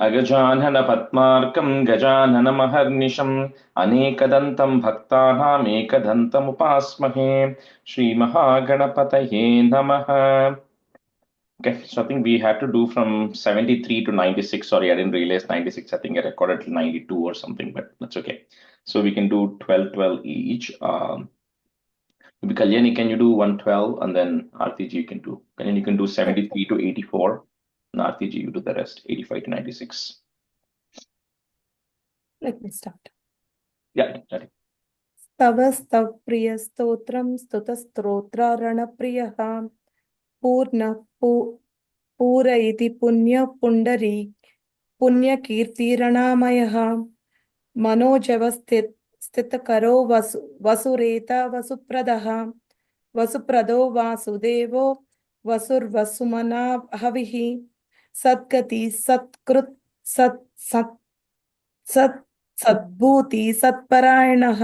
अगजानन पद्मार्कं गजाननमहर्निशम् अनेकदन्तं भक्तानामेकदन्तमुपास्महे श्रीमहागणपतये नमः. Okay, so I think we had to do from 73 to 96. Sorry, I didn't realize 96. I think I recorded till 92 or something, but that's okay. So we can do 12, 12 each. Maybe Kalyani, can you do 112? And then RTG you can do. Kalyani, you can do 73 to 84. And RTG, you do the rest, 85 to 96. Let me start. Yeah, got it. स्तव प्रिय स्तोत्रम स्तुतस्तोत्रारणप्रियः पूर्ण पूरयति पुण्य पुंडरी पुण्यकीर्तिरणामयः मनोजवस्थितकरो वसुरेता वसुप्रदः वसुप्रदो वासुदेवो वसुर्वसुमना हविः सद्गति सत्कृत सत् सत् सत् सद्भूति सत्परायणः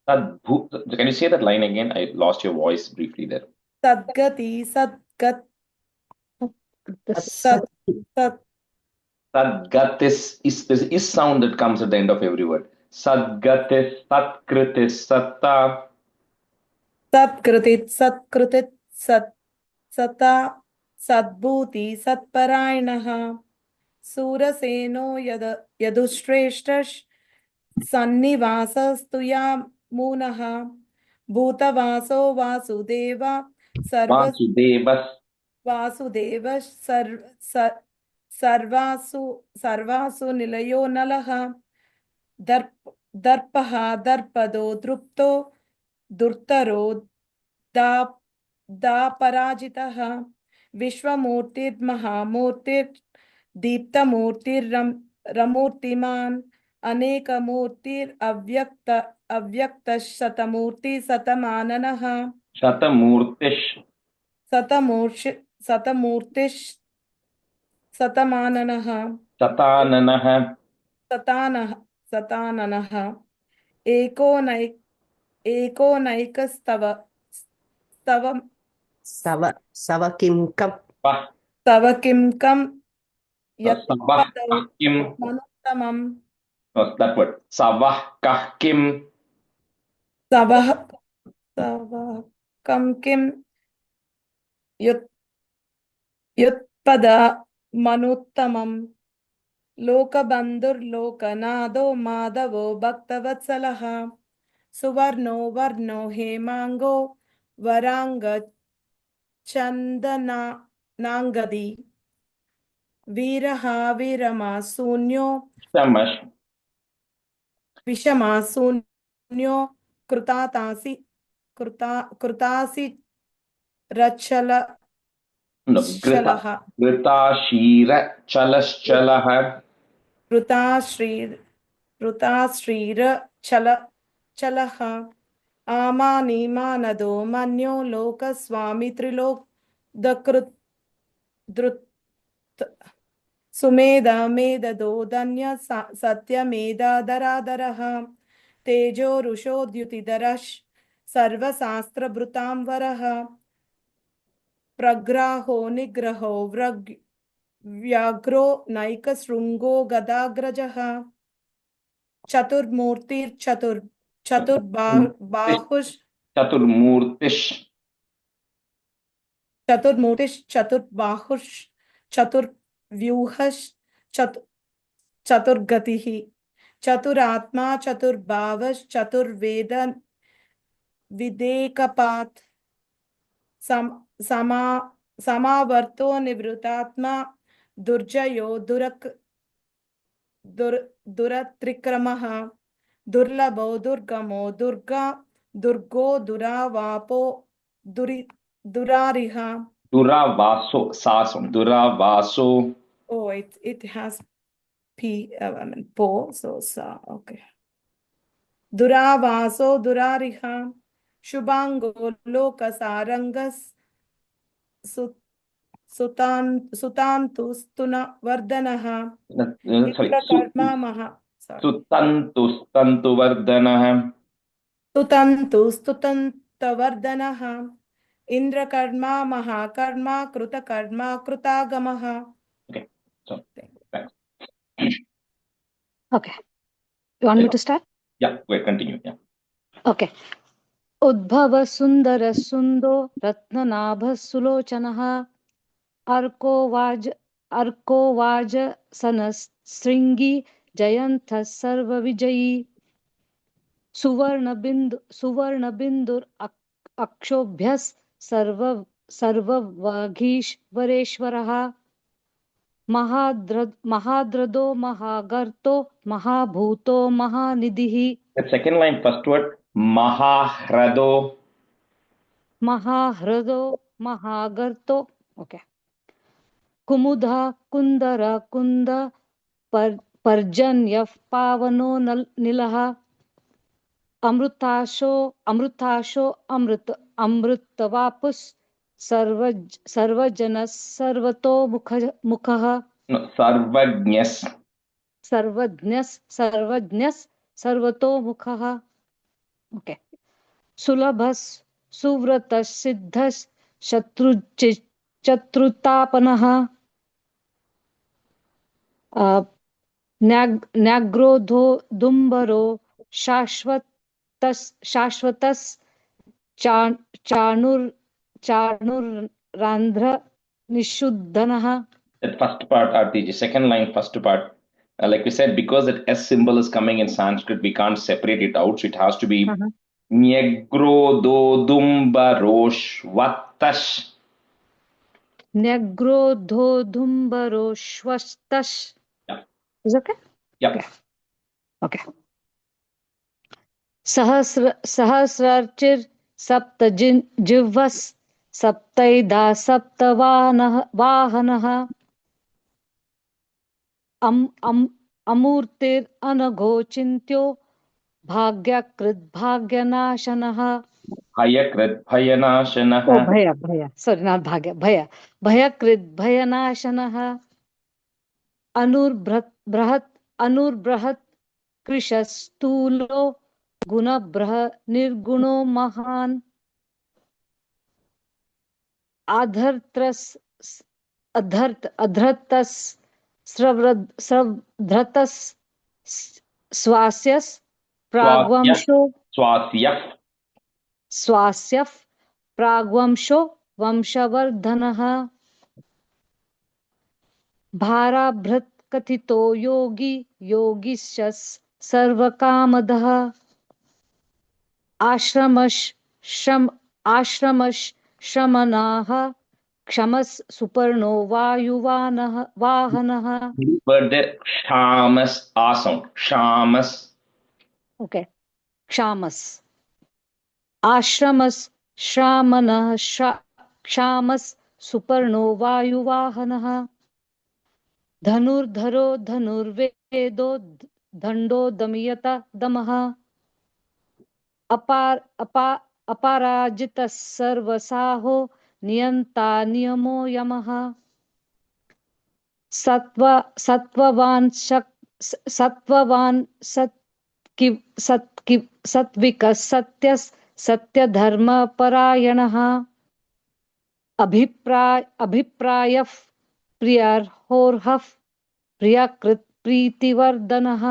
Can you say that line again? I lost your voice briefly there. सद्गति सद्गत सत् सत् Sadgatis is this is sound that comes at the end of every word. Sadgatis, Satkritis, Satta. सत्कृतित् सत्कृतित् सत् सता सद्भूति सत्परायणः सूरसेनो यदुश्रेष्ठ सन्निवासस्तुयामूनः भूतवासो वासुदेव सर्व Vasudevas. वासुदेव सर्वासु निलयो नलः दर्पः दर्पदो दृप्तो दुर्तरो दापराजितः विश्वमूर्तिर्महामूर्तिर्दीप्तमूर्तिरमूर्तिमान् अनेकमूर्तिरव्यक्त शतमूर्ति शतमाननः Shatamurtish. शतमूर्तिश् शतमाननः Satananah. शताननः एको नैकस्तव सव किं कं तव किं कं Sabah यत्पदौ kahkim. मनुत्तमम् No, that word. Savah kahkim. तवः कं किं युत्पद मनुत्तमम् लोकबन्धुर्लोकनाथो माधवो भक्तवत्सलः सुवर्णो वर्णो हेमांगो वरांगचन्दनांगदी वीरः वीरमासून्यो Shamash. विषमासून्यो कृतासि रच्छल No, शलः Grita Shira Chalaschalah. ऋताश्रीर चलः आमानिमानदो मन्यो Lokswami त्रिलोकदकृत् Sumedh मेददो धन्य सत्यमेधाधराधरः तेजो रुषोद्युतिधरः सर्वशास्त्रभृतांवरः प्रग्राहो निग्रहो व्याघ्रो नैकशृङ्गो गदाग्रजः चतुर्बाहुश् Chaturmurtish. चतुर्बाहुश् चतुर्व्यूहश् चतुर्गतिः चतुरात्मा चतुर्भावश्चतुर्वेद विदेकपात् समावर्तो निवृत्तात्मा दुर्जयो दुरत्रिक्रमः दुर्लभो दुर्गमो दुर्गो दुरावापो दुरारिह Duravaso. Sasum. Duravaso. Oh, it has P, I mean, po, so sa, okay. Duravaso durariha Shubhango lokasarangas sutantu vardanaha Sorry. Karma maha. Sutantu Vardanaha. स्तुतन्तवर्धनः इन्द्रकर्मा महाकर्मा कृतकर्मा कृतागमः. Okay, so thanks. Okay. You want me to start? Yeah, wait, continue. Yeah. Okay. उद्भव सुन्दर सुन्दो रत्ननाभ सुलोचनः अर्को वाज सनशृङ्गी जयन्तः सर्वविजयी सुवर्णबिन्दुर् अक्षोभ्यः सर्ववागीश्वरेश्वरः महाद्रदो महागर्तो महाभूतो महानिधिः The second line, first word, Mahahrado. महाह्रदो महागर्तो. Okay. कुमुदा कुन्दर कुन्द पर्जन्यः पावनो नीलः अमृताशो अमृतवापुः सर्वजनः सर्वतोमुखः No, Sarvagnyas. सर्वज्ञः सर्वतोमुखः. Okay. सुलभः सुव्रतः सिद्धः शत्रुतापनः न्याग्रोधो दुम्बरो शाश्वतः चाणुरान्ध्र निषुद्धनः. That first part, RTG, second line, first part. Like we said, because that S symbol is coming in Sanskrit, we can't separate it out. So it has to be Nyagrododumbaroshvatash. न्यग्रोधोधुम्बरोश्वस्तः. Yeah. Is okay? Yeah. Okay. सहस्रार्चिर् सप्तजिह्वस् सप्तैधा सप्तवाहनः अमूर्तिर् अनघोचिन्त्यो भाग्यकृद्भाग्यनाशनः. Bhayakrad-bhayanashanah. भय sorry not भयकृद्भयनाशनः. अनुर्बृहत् कृशस्तूलो निर्गुणो महान् अधर्तस् स्रवधृतस् स्वास्यस् स्वास्यः प्राग्वंशो वंशवर्धनः. भाराभृत् कथितो योगिश्च सर्वकामदः. आश्रमश्रमणाः क्षमस् सुपर्णो वाहनः. Word there, Shamas, awesome. Shamas. Okay. क्षामस् आश्रमस् श्रामणः क्षामस् सुपर्णो वायुवाहनः. धनुर्धरो धनुर्वेदो दण्डो दमयत दमः. अपराजितः सर्वसाहो नियन्ता नियमो यमः. सत्त्ववान् सत्विकः सत्यः सत्यधर्मपरायणः. अभिप्रायः प्रियर्होर्हः प्रियकृत् प्रीतिवर्धनः.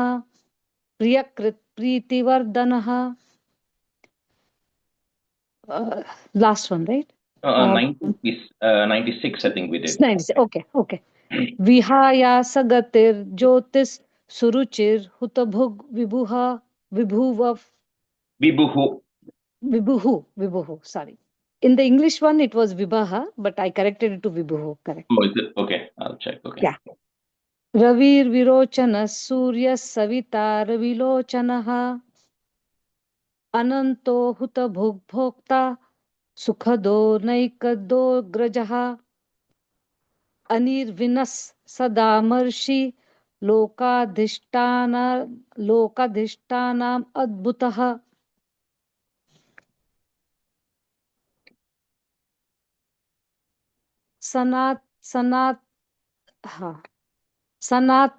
Last one, right? 96, I think we did. 96. Okay. विहायास गतिर्ज्योतिस् सुरुचिर हुतभुग् विभुः. Sorry. In the English one, it was Vibhaha, but I corrected it to Vibhuhu. Correct. Oh, is it? Okay, I'll check. Okay. Yeah. Ravir Virochana Surya Savita Ravilochanaha Ananto Huta Bhokta Sukhado Naikado Grajaha Anirvinas Sadamarshi Lokadhishtanam Adbhutaha.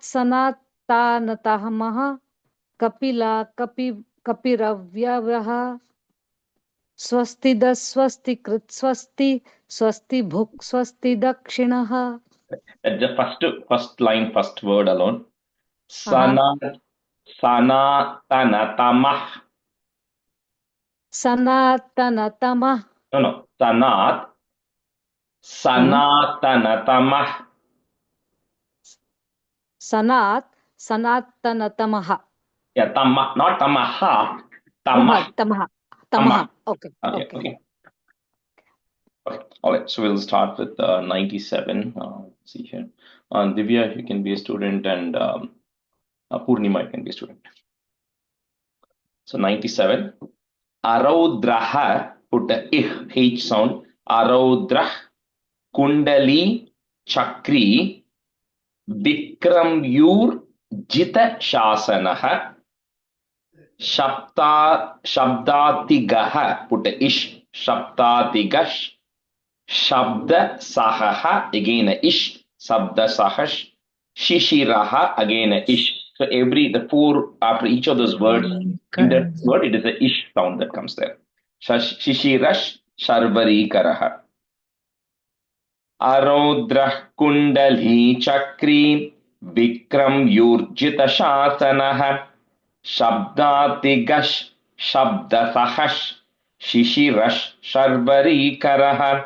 सनातानतः महा कपिला कपिरव्यवः. स्वस्तिद स्वस्तिकृत् स्वस्ति भुक् स्वस्ति दक्षिणः. The first line, first word alone. Sanat Sanatanatama. Sanatanatama. No. Sanatanatama. Sanatanatamaha. Yeah, tama, not tamaha. Tamah. Tamaha. Okay. Okay. All right. So we'll start with 97. Let's see here. Divya, you can be a student, and Purnima, you can be a student. So 97. Araudraha, put the H sound. Araudrah Kundali Chakri Vikramyur Jita Shasanaha Shabdatigaha, put the ish. Shabdatigash Shabda Sahaha, again a ish. Sabda Sahash Shishiraha, again a ish. So the four, after each of those words, in that word, it is a ish sound that comes there. Shishirash Sharvarikaraha. Araudrah Kundali Chakri Vikram Yurjita Shasanaha Shabdatigash Shabda Sahash Shishirash Sharvarikaraha.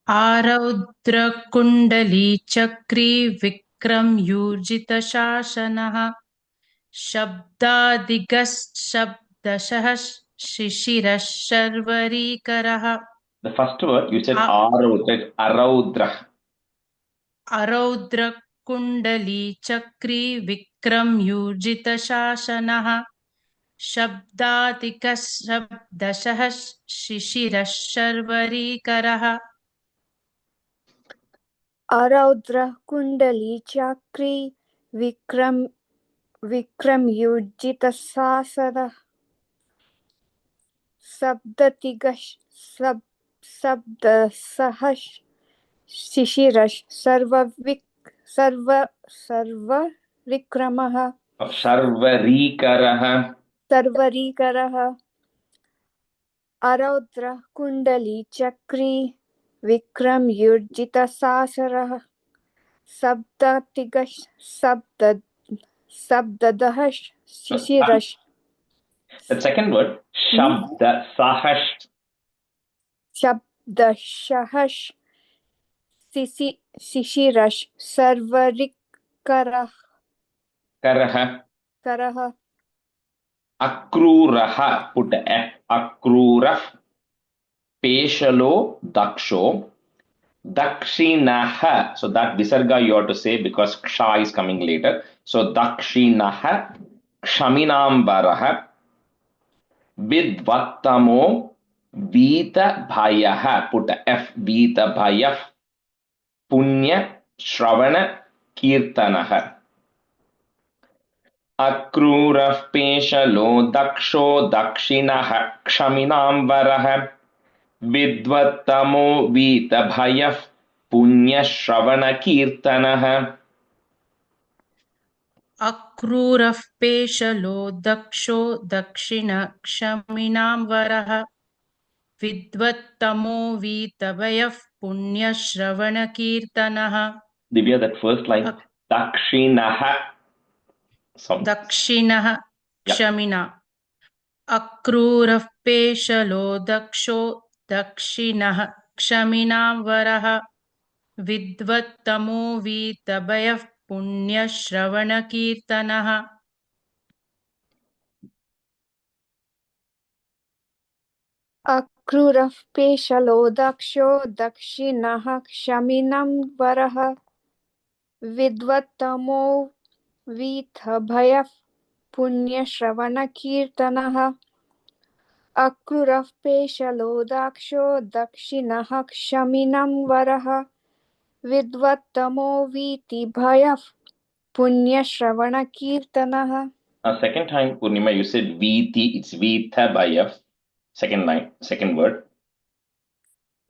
आरौद्रकुण्डली चक्री विक्रम यूर्जित शासनः शब्दादिगशब्दशः शिशिरः शर्वरीकरः. The first word you said Araudra. Araudra. आरौद्रकुण्डली चक्री विक्रम यूर्जित शासनः शब्दादिगशब्दशः शिशिरः शर्वरीकरः. Araudra Kundali Chakri Vikram Yujita Sasara Sabdatigash Sabda Sahash Shishirash Sarva Vikramaha Sharvarikaraha. Sarvarikaraha. Araudra Kundali Chakri Vikram Yurjita Sasara Sabdatigash Sabdadahash Shishirash. The second word, Shabda Sahash. Shabdashahash Shishirash Sarvarikaraha. Karaha. Akruraha, put the F. Akrurah. Peshalo Daksho. Dakshinaha. So that visarga you have to say because Ksha is coming later. So Dakshinaha. Kshaminambaraha. Vidvattamo Vita Bhayaha. Put the F. Vita Bhayah. Punya Shravana Kirtanaha. Akrurah Peshalo Daksho Dakshinaha Kshaminambaraha. Vidvattamo Vita Bhayah Punya Shravana Kirtanaha. अक्रूरः पेशलो दक्षो दक्षिण क्षमिनाम्बरः विद्वत्तमो वीतभयः पुण्यश्रवणकीर्तनः. Divya, that first line, Dakshinaha. दक्षिणः क्षमिना. अक्रूरः पेशलो दक्षो दक्षिणः क्षमिनाम्बरः विद्वत्तमो वीतभयः पुण्यश्रवणकीर्तनः. Akrurah Peshalo Daksho Dakshinaha Kshaminambaraha Vidvattamo Vithabhaya Punya Shravana Kirtanaha. Akrurah Peshalo Daksho Dakshinaha Kshaminambaraha Vidvattamo Vitibhaya Punya Shravana Kirtanaha. Second time, Purnima, you said Viti, it's Vita Bhayah. Second line, second word.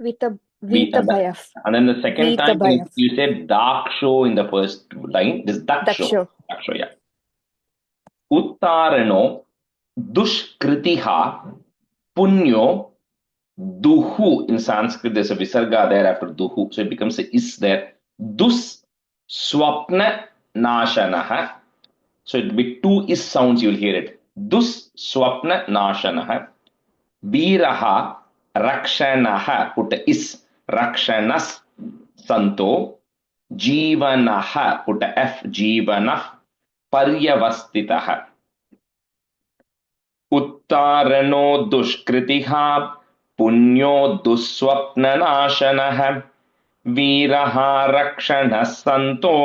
Vitabhaya. And then the second time, Vitabhaya. you said Daksho in the first line. This Daksho. Daksho, yeah. Uttarano Dushkritiha Punyo Duhu. In Sanskrit, there's a visarga there after Duhu. So it becomes a is there. Dus Swapna Nashanaha So it will be two is sounds, you'll hear it. Dus swapna nashanah. Viraha rakshanaha. Put a is. Rakshanas santo. Jivanaha. Put a f. Jivanah. Paryavastitah. उत्तारणो दुष्कृतिः पुण्यो दुःस्वप्ननाशनः वीरः रक्षणः सन्तो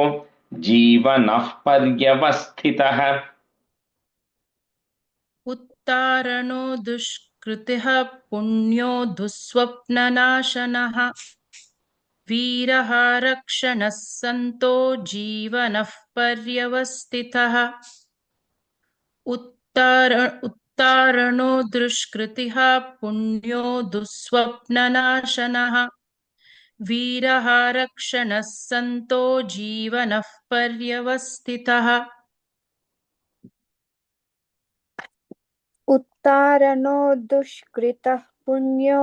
जीवनः पर्यवस्थितः. उत्तारणो दुष्कृतिः पुण्यो दुःस्वप्ननाशनः वीरः रक्षणः सन्तो जीवनः पर्यवस्थितः. उत्तारणो दुष्कृतिः पुण्यो दुःस्वप्ननाशनः वीरः रक्षणः सन्तो जीवनः पर्यवस्थितः. उत्तारणो दुष्कृतः पुण्यो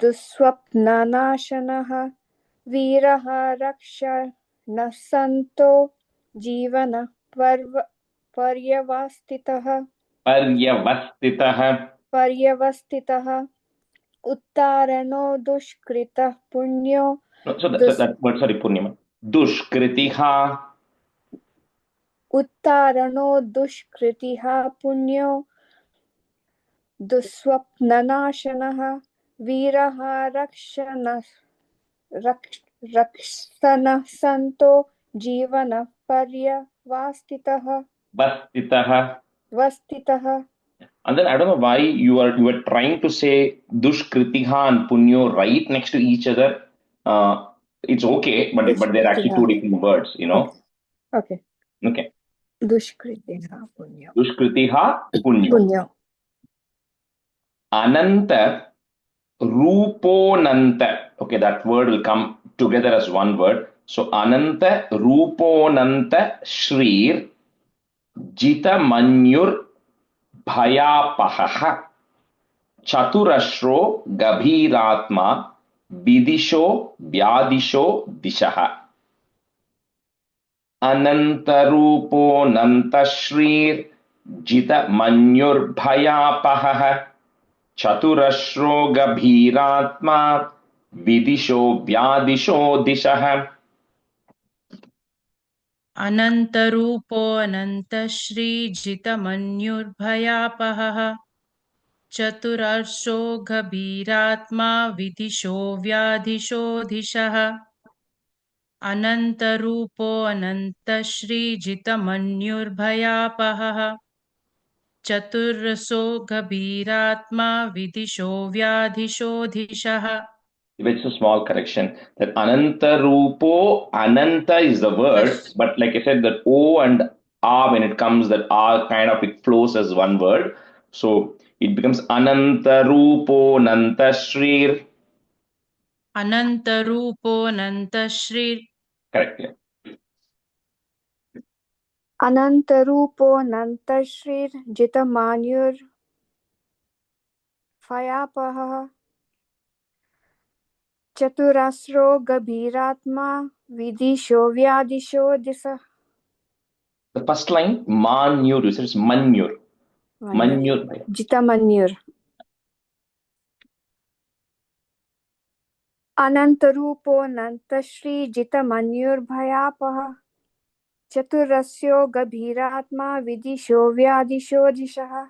दुःस्वप्ननाशनः वीरः रक्षणः सन्तो जीवनः पर्यवस्थितः. उत्तारणो दुष्कृतः पुण्यो that word, sorry, Purnima. Dushkritiha. उत्तारणो दुष्कृतिः पुण्यो दुःस्वप्ननाशनः वीरः रक्षणः सन्तो जीवनः पर्यवस्थितः. And then I don't know why you were trying to say Dushkritiha and Punyo right next to each other. It's okay, but they're actually two different words, you know. Okay. Dushkritiha Punyo. Ananta Ruponanta. Okay, that word will come together as one word. So Ananta Ruponanta Shrir Jita Manyur Bhayapaha Chaturashro Gabhiratma Vidisho Vyadisho Dishaha. Anantarupo Nantashrir Jita Manyur Bhayapaha Chaturashro Gabhiratma Vidisho Vyadisho Dishaha. अनन्तरूपो अनन्तश्रीजितमन्युर्भयापहः चतुरार्षो गभीरात्मा विदिशो व्याधिशो दिशः. अनन्तरूपो अनन्तश्रीजितमन्युर्भयापहः चतुर्रसो गभीरात्मा विदिशो व्याधिशो दिशः. It's a small correction. That Anantarupo, Ananta is the word, but like I said, that O and A, when it comes, that A kind of it flows as one word. So it becomes Anantarupo Nantashrir. Anantarupo Nantashrir. Correct, yeah. Anantarupo Nantashrir Jitamanyur Phayapaha Chaturasro Gabhiratma Vidisho Vyadisho Disa. The first line, Manyur, you said it's Manyur. Manyur. Jitamanyur. Anantarupo Nantashri Jitamanyur Bhayapaha Chaturasyo Gabhiratma Vidisho Vyadisho Dishaha.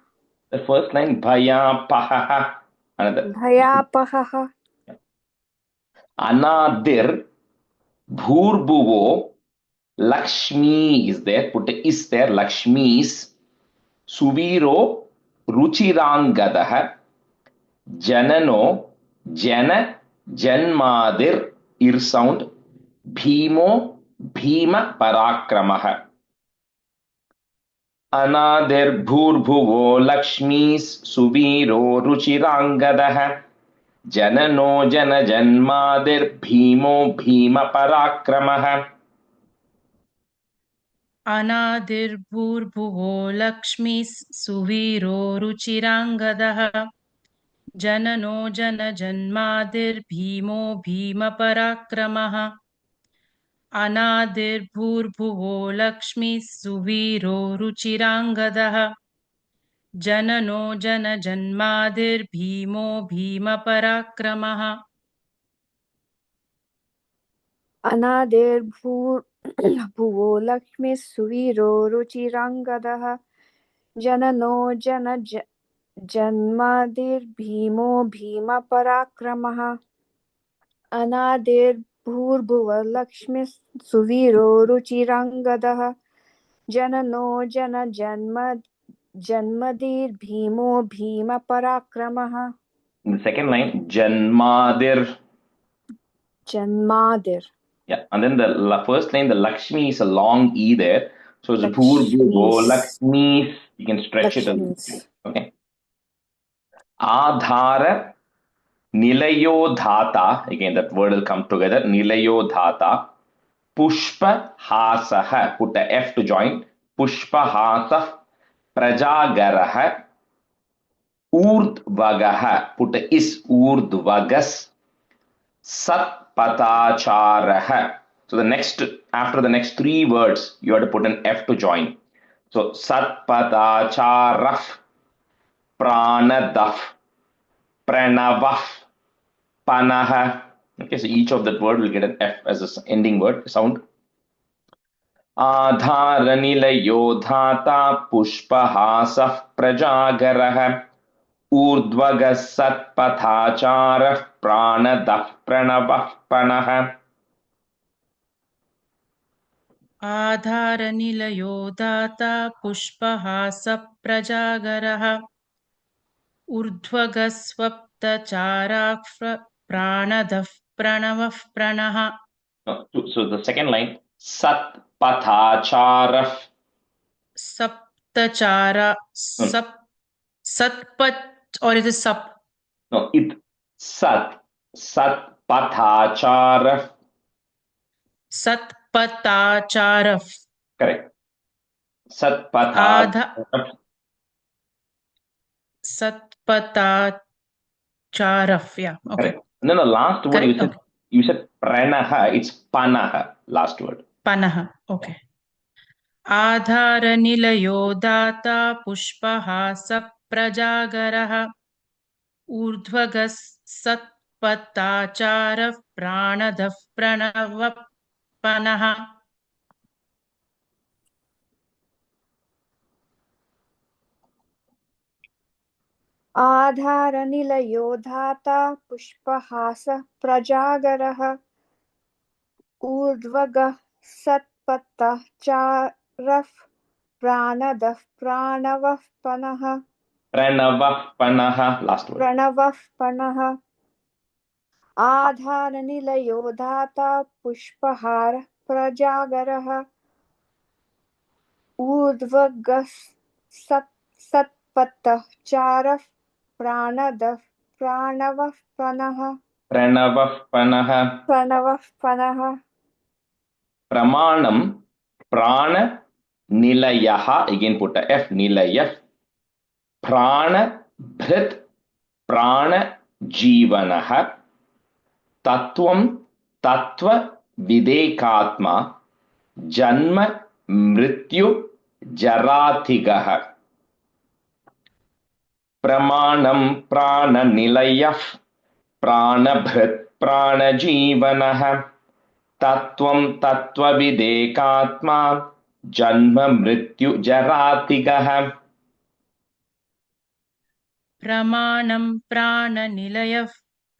The first line, Bhayapaha. Another. Bhayapaha. Anadir Bhurbuvo Lakshmi is there. Put a is there. Lakshmi's Suviro Ruchirangadaha Janano Jana Janmadir Ir sound Bhimo Bhima Parakramaha. Anadir Bhurbuvo Lakshmi's Suviro Ruchirangadaha Janano Jana Janmadir Bhimo Bhima Parakramaha. अनादिर्भूर्भुवो Lakshmi सुवीरो रुचिरांगदः जननो जनजन्मादिर्भीमो भीमपराक्रमः अनादिर्भूर्भुवो लक्ष्मीः सुवीरो रुचिराङ्गदः जननो जनजन्मादिर्भीमो भीमपराक्रमः अनादिर्भूर्भुवो लक्ष्मीः सुवीरो रुचिराङ्गदः जननो जन्मादिर्भीमो भीमपराक्रमः अनादिर्भूर्भुव लक्ष्मीः सुवीरो रुचिराङ्गदः जननो जन्मदिर्भीमो भीमपराक्रमः In the second line, Janmadir. जन्मादिर. Yeah, and then the first line, the Lakshmi is a long E there. So it's Bhurbuvo, Lakshmi. You can stretch it a little bit. Okay. Adhara Nilayo Dhata. Again, that word will come together. Nilayo Dhata. Pushpa Hasaha. Put a F to join. Pushpa Hasa. Prajagaraha. Urdvagaha. Put a Is. Urdvagas. Satpatacharah. So after the next three words, you have to put an F to join. So Satpatacharah, Pranadaf, Pranavah, Panaha. Okay, so each of that word will get an F as an ending word sound. Adharanilayo dhata pushpahasah prajagarah. Urdvaga satpathacharah pranadah pranavah panah. आधारनिलयो data पुष्पहासप्रजागरः ऊर्ध्वगस्वप्तचाराः प्राणदः प्रणवः प्रणः. So the second line, satpathacharah. Saptachara, satpat, or is it sap? No, it satpathacharah. Satpatachara. Correct. Satpatachara. Satpatachara. Yeah. Okay. Correct. And then the last word you said pranaha. It's panaha. Last word. Panaha. Okay. Adharanilayo data pushpahasa prajagarah urdhvagas satpatachara pranadav pranavapanaha. आधारनिलयो धाता पुष्पहासः प्रजागरः ऊर्ध्वगः सत्पथचारः प्राणदः प्रणवः पनः. Pranavah panaha. Last word. प्रणवः पनः. आधारनिलयो धाता पुष्पहारः प्रजागरः ऊर्ध्वगः सत्पथचारः प्राणदः प्रणवः पनः. Pranavah panaha. प्रणवः पनः. Pramanam prana nilayaha. Again put a F. Nilayah. Prana bhrit prana jivanaha. Tattvam tattva videkatma. Janma mrityu jarathigah. Pramanam prana nilayah. Pranabhrit pranajivanah. Tattvam tattva videkatma. Janma mrityu jaratigah. Pramanam prananilayah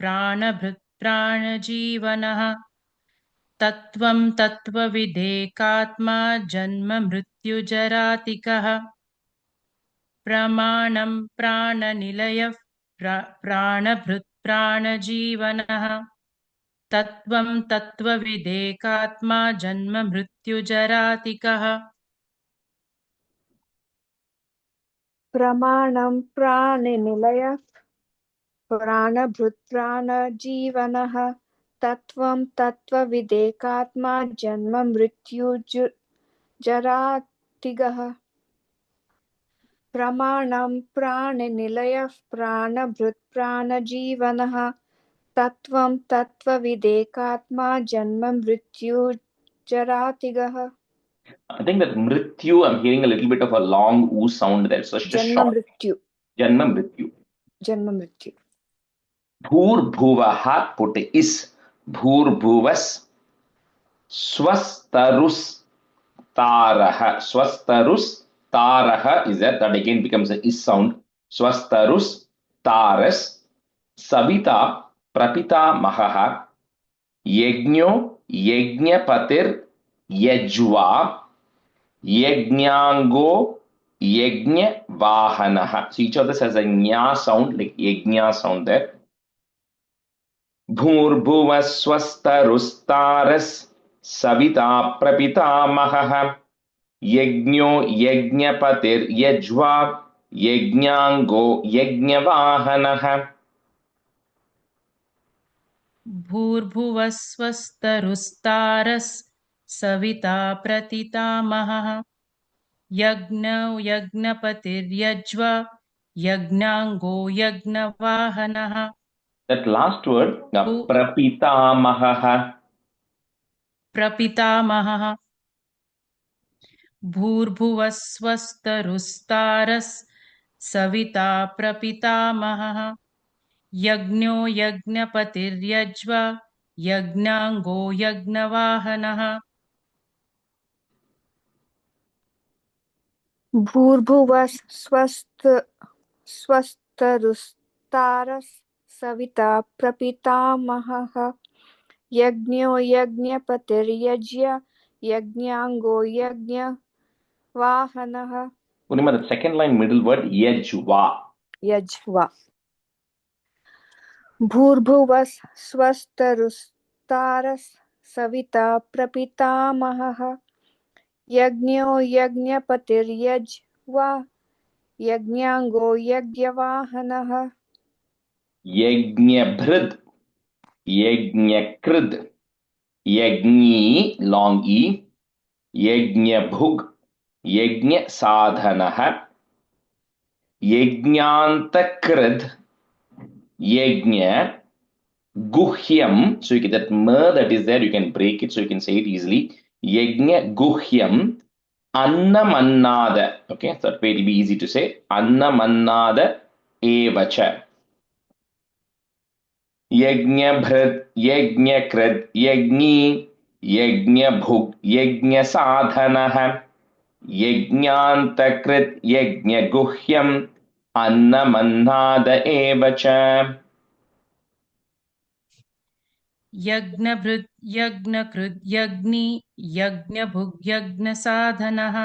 pranabhrit pranajivanah tattvam tattvavidekatma janma mrityu jaratikah. Pramanam prananilayah pranabhrit pranajivanah tattvam tattvavidekatma janma mrityu jaratikah. प्रमाणं प्राणनिलयः प्राणभृत् प्राणजीवनः तत्त्वं तत्त्वविदेकात्मा जन्म मृत्युजरातिगः. प्रमाणं प्राणनिलयः प्राणभृत् प्राणजीवनः तत्त्वं तत्त्वविदेकात्मा जन्म मृत्युजरातिगः. Jaratigah. I think that mrityu, I'm hearing a little bit of a long oo sound there. So just Janma short. Mrityu. Janma mrityu. Janma Mrityu. Bhurbhuvaha, put is. Bhurbhuvas. Swastarus taraha. Swastarus taraha is that again becomes a is sound. Swastarus taras. Savita prapita mahaha. Yajno yajnapatir yajva. Yajnyango yajna vahanaha. So each of this has a nya sound, like yajna sound there. Bhurbhuva swastarustaras savita prapitamahaha. Yajno yajnapatir yajva yajnyango yajnavahanaha. भूर्भुवस्वस्तरुस्तारस् सविता प्रतितामहः यज्ञो यज्ञपतिर्यज्वा यज्ञाङ्गो यज्ञवाहनः That last word, Bhu- prapitamahaha. प्रपितामहः भूर्भुवस्वस्तरुस्तारस् सविता प्रपितामहः यज्ञो यज्ञपतिर्यज्वा यज्ञाङ्गो यज्ञवाहनः Bhurbhuvas Swastarustaras Savita Prapitamaha. Yajno Yajnapatir Yajnyango Yajna Vahanaha. Remember the second line middle word, yajva. Yajva. Bhurbhuvas Swastarustaras Savita Prapitamaha. Yajno Yajnapatir Yajva Yajnyango Yajnavahanaha. Yajnabhrid, Yajnakrid, Yajni, long e, Yajnabhug, Yajna sadhanaha, Yajnantakrid, Yajna guhyam. So you get that ma that is there, you can break it so you can say it easily. Yajna guhyam annamannada. Okay, so that way it will be easy to say. Annamannada evacha. Yajnabhrid, Yajnakrid, Yajni, Yajnabhug, Yajnasadhanaha, Yajnantakrit, Yajnaguhyam, Annamannada evacha. यज्ञभृत् यज्ञकृत् यज्ञि यज्ञभुग् यज्ञसाधनः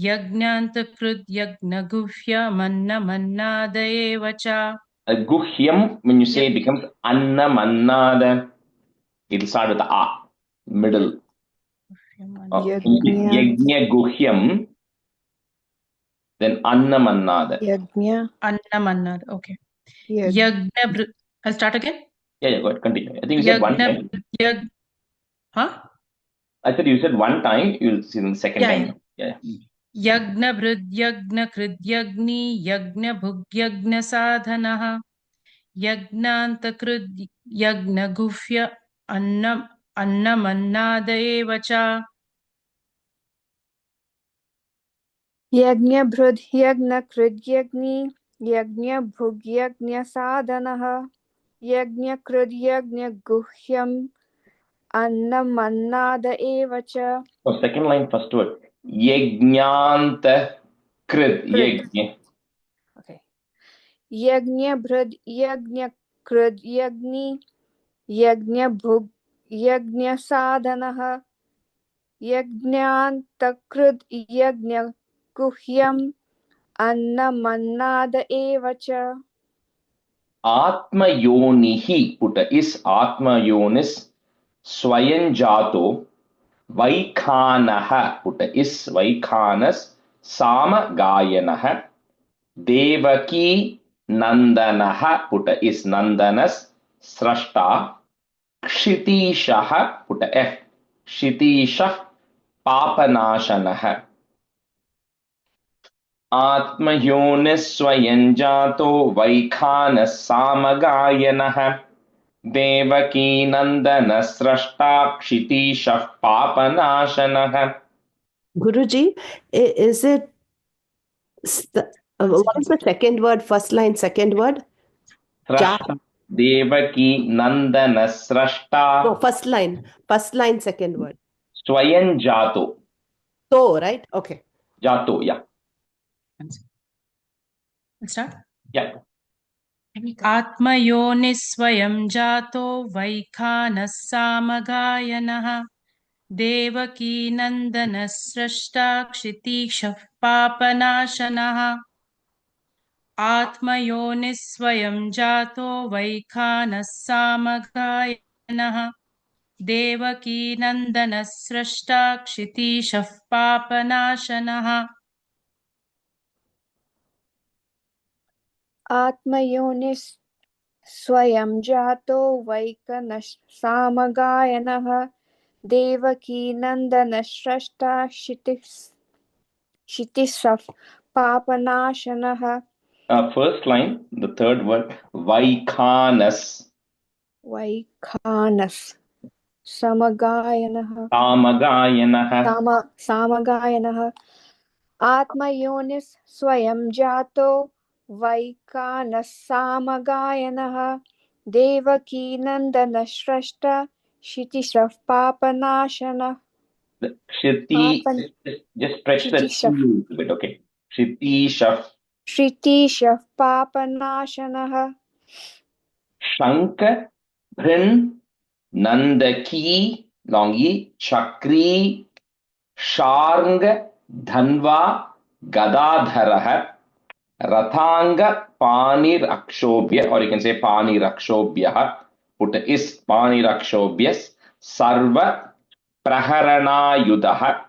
यज्ञान्तकृत् यज्ञगुह्यमन्नमन्नाद एव च Guhyam, when you say it becomes Annamannada, it'll start with the A, middle. Yajna. Yajna Guhyam, then Annamannada. Yajna. अन्नमन्नाद okay Yajna. यज्ञभृत् I'll start again Yeah, go ahead, continue. I think you said one time. यज्ञभृत् huh I said you said one time, you'll see the second Yeah, time. Yeah. यज्ञभृत् यज्ञकृत् यज्ञि यज्ञभुग् यज्ञसाधनः यज्ञान्तकृत् यज्ञगुह्य अन्नमन्नाद एव च Yajnabhrud Yagnakrid Yagni Yagnabhug Yagnasadhanaha. Yagnakrid Yagnaguhyam Annamannada Evacha. So second line, first word. Yajnanta krid. Yajna. Okay. Yagnabhrud Yagnakrid Yagni Yagnabhug Yagnasadhanaha. Yagnantakrid Yagnaguhyam Annamannada Evacha. Atma yonihi. Put a is Atma yonis. Swayanjato. Vaikhanaha. Put a is Vaikhanas. Sama gayanaha. Devaki Nandanaha. Put a is Nandanas. Srashta. Kshitishaha. Put a F. Kshitisha Papanashanaha. Atmayonis Swayanjato Vaikhanas Samagayanah Devaki नंदन स्रष्टा क्षितीशः पापनाशनः. Guruji, is it what is the second word? First line, second word? स्रष्टा देवकी नंदन स्रष्टा No, first line, second word. स्वयं जातो. So, right? Okay. जातो, yeah. Start. Yeah. आत्मयोनिस्वयं जातो वैखानः सामगायनः देवकी नन्दनः स्रष्टा क्षितीशः पापनाशनः आत्मयोनिस्वयं जातो वैखानः सामगायनः देवकी नन्दनः स्रष्टा क्षितीशः पापनाशनः. आत्मयोनिस् स्वयं जातो वैकनः सामगायनः Devaki नन्दनस्रष्टा क्षितिसः पापनाशनः. First line, the third word, Vaikhanas. वैखानस् समगायनः Samagayanah. सामगायनः आत्मयोनिस् स्वयं जातो वैखानः सामगायनः Devaki नन्दनस्रष्टा क्षितिसः पापनाशनः. Kshiti, just stretch that Kshitishah. a little bit, okay. Kshitishah. क्षितिशः पापनाशनः. Shanka, Brin, Nandaki, Longi, Chakri, Sharng, Dhanva, Gadadharah, Rathanga, Panir Akshobhya, or you can say Panir Akshobhyah, put is Panir Akshobhyas, Sarva Praharanayudah,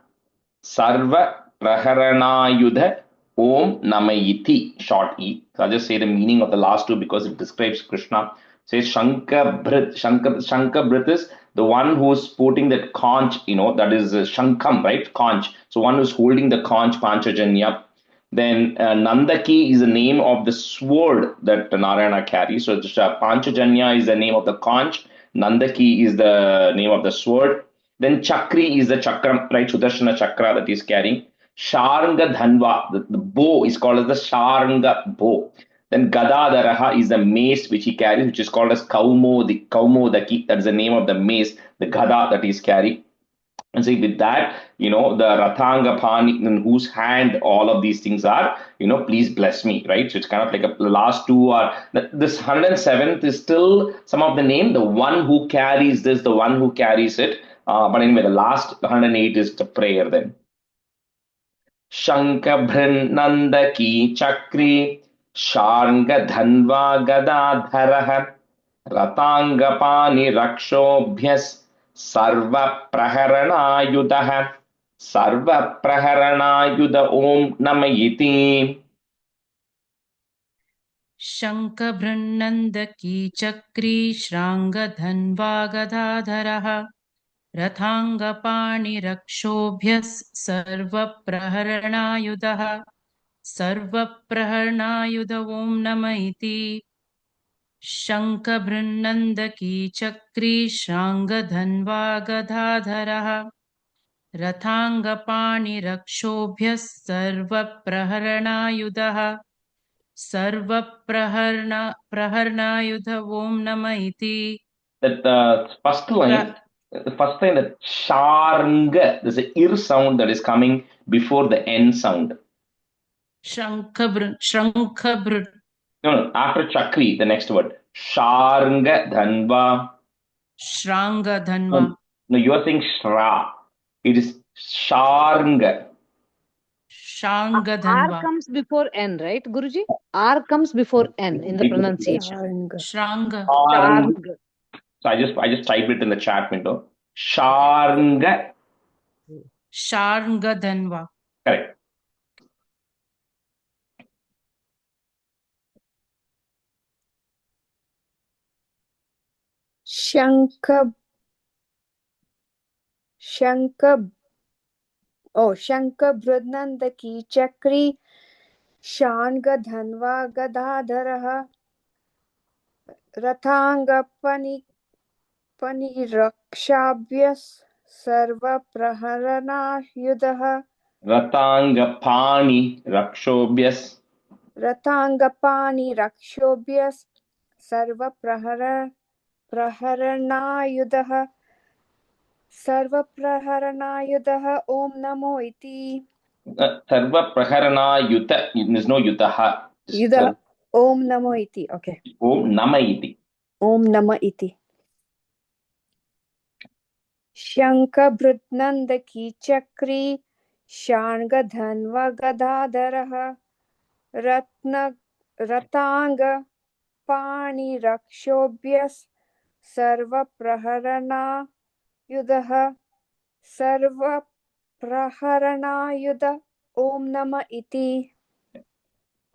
Sarva Praharanayudha Om Namayiti, short E. So I'll just say the meaning of the last two because it describes Krishna. Says Shankabhrit. Shankabhrit is the one who's putting that conch, that is Shankam, right? Conch. So one who's holding the conch, Panchajanya. Then Nandaki is the name of the sword that Narayana carries. So Panchajanya is the name of the conch. Nandaki is the name of the sword. Then Chakri is the chakra, right? Sudarshana chakra that he's carrying. Sharanga Dhanva, the bow is called as the Sharanga bow. Then Gadadharaha is the mace which he carries, which is called as Kaumodaki. That is the name of the mace, the Gada that he's carrying. And see, with that, the Rathanga Pani, in whose hand all of these things are, please bless me, right? So it's kind of like the last two are, this 107th is still some of the name, the one who carries this, the one who carries it. But anyway, the last 108 is the prayer then. Shankabhrin Nandaki Chakri Sharanga Dhanva Gadadharah Ratanga Pani Rakshobhyas Sarva Praharanayudah Sarva Praharanayuda Om Namayiti. शङ्खभृन्नन्दकी चक्री श्राङ्गधन्वा गदाधरः रथाङ्गपाणिरक्षोभ्यः सर्वप्रहरणायुधः सर्वप्रहरणायुध ॐ नम इति शङ्खभृन्नन्दकी चक्री श्राङ्गधन्वा गदाधरः रथाङ्गपाणिरक्षोभ्यः सर्वप्रहरणायुधः सर्वप्रहरणायुध ॐ नम इति. That first line, that Sharanga, there's an ir sound that is coming before the N sound. Shankhabhr. No, after Chakri, the next word. Sharanga Dhanva. Shranga Dhanva. No, you are saying Shra. It is Sharanga. Shanga Dhanva. R comes before N, right, Guruji? R comes before N in the pronunciation. Shranga. Sharanga. So I just typed it in the chat window. Sharanga. Sharanga Dhanva. Correct. शङ्खभृन्नन्दकी चक्री शार्ङ्गधन्वा गदाधरः रथाङ्गपनिरक्षाभ्यः सर्वप्रहरणायुधः रतांगपाणि रक्षोभ्यस् रथाङ्गपानिरक्षोभ्यः सर्वप्रहरणायुधः ॐ नमो इति सर्व प्रहरणा युत, there's no yutaha, युधः ॐ नमो इति okay om nama iti. ॐ नम इति शङ्खभृद्नन्दकी चक्री शार्ङ्गधन्वगदाधरः रताङ्गपाणिरक्षोभ्यः सर्वप्रहरणायुध ॐ नम इति